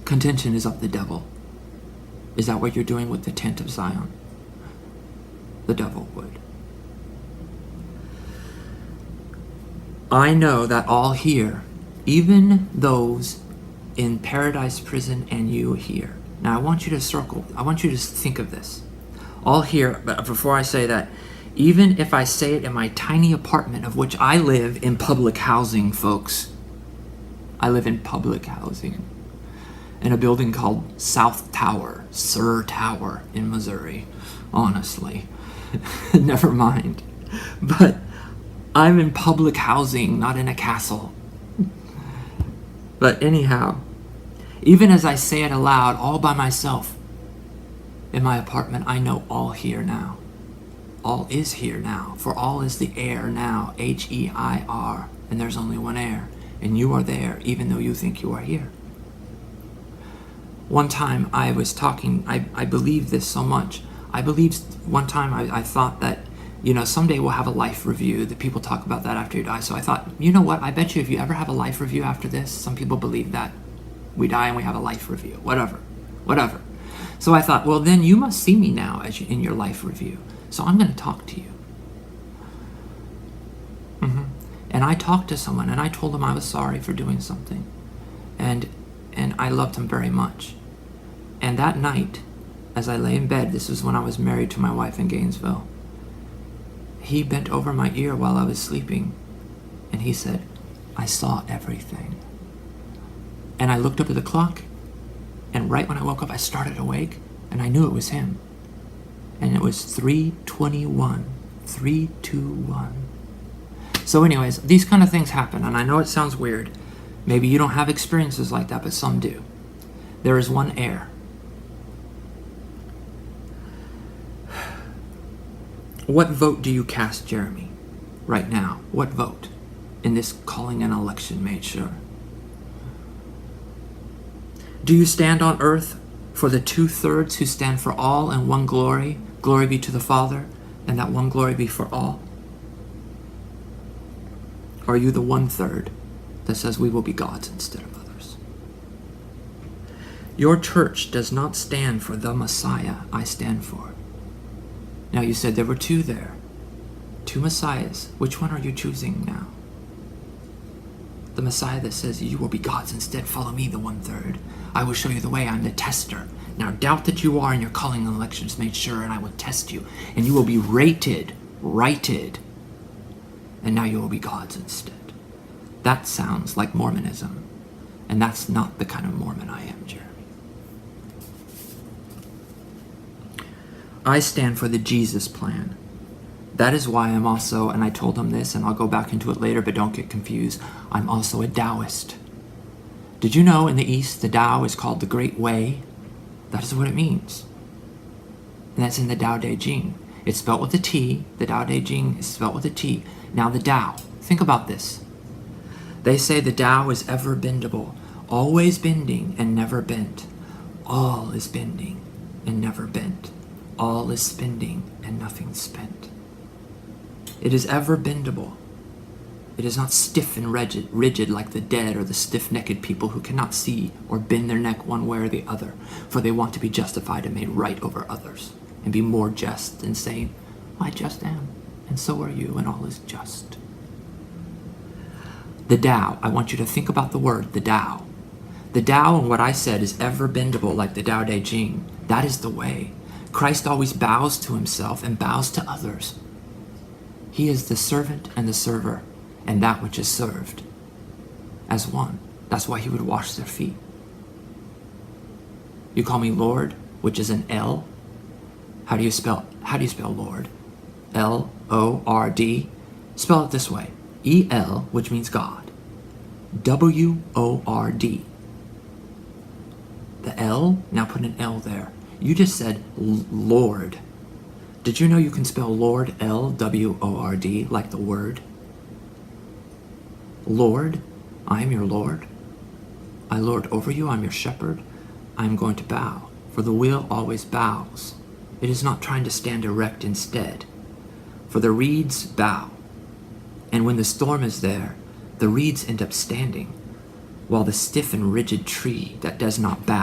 Contention is of the devil. Is that what you're doing with the tent of Zion? The devil would. I know that all here, even those in Paradise Prison and you here. Now I want you to think of this. All here, but before I say that, even if I say it in my tiny apartment, of which I live in public housing, folks. I live in public housing. In a building called South Tower, Sir Tower in Missouri. Honestly. Never mind. But I'm in public housing, not in a castle. But anyhow, even as I say it aloud, all by myself, in my apartment, I know all here now. All is here now, for all is the air now, H-E-I-R, and there's only one air, and you are there, even though you think you are here. One time I was talking, I believed this so much. I thought that, someday we'll have a life review, that people talk about that after you die. So I thought, you know what, I bet you if you ever have a life review after this, some people believe that. We die and we have a life review, whatever. So I thought, well then you must see me now in your life review. So I'm going to talk to you. And I talked to someone and I told him I was sorry for doing something. And I loved him very much. And that night, as I lay in bed, this was when I was married to my wife in Gainesville, he bent over my ear while I was sleeping, and he said, I saw everything. And I looked up at the clock, and right when I woke up, I started awake, and I knew it was him. And it was 3:21, 3:21. So anyways, these kind of things happen, and I know it sounds weird. Maybe you don't have experiences like that, but some do. There is one air. What vote do you cast, Jeremy, right now? What vote in this calling an election made sure? Do you stand on earth for the 2/3 who stand for all and one glory? Glory be to the Father, and that one glory be for all? Or are you the 1/3 that says we will be gods instead of others? Your church does not stand for the Messiah I stand for. Now you said there were two there. Two Messiahs. Which one are you choosing now? The Messiah that says you will be gods instead, follow me, the 1/3. I will show you the way, I'm the tester. Now doubt that you are, and your calling and elections made sure, and I will test you. And you will be righted. And now you will be gods instead. That sounds like Mormonism. And that's not the kind of Mormon I am, Jeremy. I stand for the Jesus plan. That is why I'm also, and I told him this, and I'll go back into it later, but don't get confused, I'm also a Taoist. Did you know in the East, the Tao is called the Great Way? That is what it means. And that's in the Tao Te Ching. It's spelled with a T. The Tao Te Ching is spelled with a T. Now the Tao, think about this. They say the Tao is ever bendable, always bending and never bent. All is bending and never bent. All is spending and nothing spent. It is ever bendable. It is not stiff and rigid like the dead or the stiff-necked people who cannot see or bend their neck one way or the other, for they want to be justified and made right over others, and be more just than saying, I just am, and so are you, and all is just. The Tao, I want you to think about the word, the Tao. The Tao and what I said is ever bendable like the Tao Te Ching. That is the way. Christ always bows to himself and bows to others. He is the servant and the server, and that which is served as one. That's why he would wash their feet. You call me Lord, which is an L. How do you spell Lord? L-O-R-D. Spell it this way. E-L, which means God. W-O-R-D. The L, now put an L there. You just said Lord. Did you know you can spell Lord, L-W-O-R-D, like the word? Lord, I am your Lord. I lord over you, I'm your shepherd. I am going to bow, for the wheel always bows. It is not trying to stand erect instead. For the reeds bow. And when the storm is there, the reeds end up standing. while the stiff and rigid tree that does not bow